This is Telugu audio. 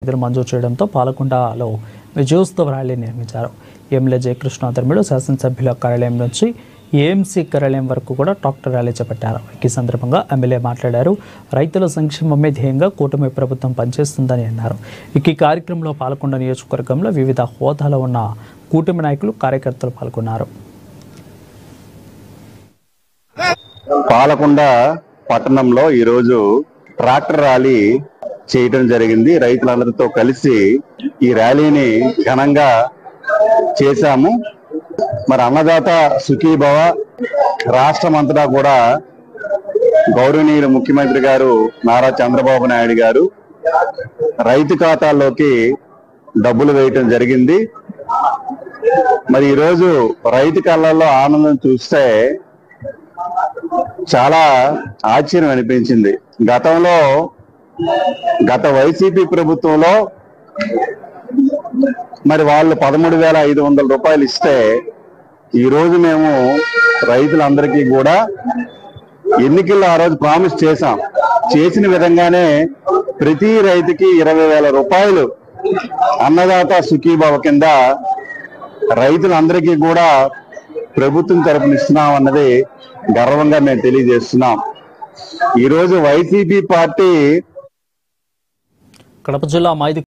నిధులు మంజూరు చేయడంతో పాలకొండలో విజయోత్సవ ర్యాలీ నిర్మించారు. ఎమ్మెల్యే జయకృష్ణ ఆధ్వర్యంలో శాసనసభ్యుల కార్యాలయం నుంచి ఏఎంసీ కార్యాలయం వరకు కూడా ట్రాక్టర్ ర్యాలీ చేపట్టారు. ఈ సందర్భంగా ఎమ్మెల్యే మాట్లాడారు. రైతుల సంక్షేమమే ధ్యేయంగా కూటమి ప్రభుత్వం పనిచేస్తుందని అన్నారు. ఈ కార్యక్రమంలో పాలకొండ నియోజకవర్గంలో వివిధ హోదాలో ఉన్న కూటమి నాయకులు, కార్యకర్తలు పాల్గొన్నారు. పాలకొండ పట్టణంలో ఈరోజు ట్రాక్టర్ ర్యాలీ చేయడం జరిగింది. రైతులందరితో కలిసి ఈ ర్యాలీని ఘనంగా చేశాము. మరి అన్నదాత సుఖీభవ రాష్ట్రం అంతటా కూడా గౌరవనీయులు ముఖ్యమంత్రి గారు నారా చంద్రబాబు నాయుడు గారు రైతు ఖాతాల్లోకి డబ్బులు వేయటం జరిగింది. మరి ఈరోజు రైతు కళ్ళల్లో ఆనందం చూస్తే చాలా ఆశ్చర్యం అనిపించింది. గత వైసీపీ ప్రభుత్వంలో మరి వాళ్ళు 13,500 రూపాయలు ఇస్తే ఈరోజు మేము రైతులందరికీ కూడా ఎన్నికల్లో ఆ రోజు ప్రామిస్ చేసిన విధంగానే ప్రతి రైతుకి 20,000 రూపాయలు అన్నదాత సుఖీభావ కింద రైతులందరికీ కూడా ప్రభుత్వం తరపున ఇస్తున్నాం అన్నది గర్వంగా మేము తెలియజేస్తున్నాం. ఈరోజు వైసీపీ పార్టీ కడప జిల్లా మైదుకూరు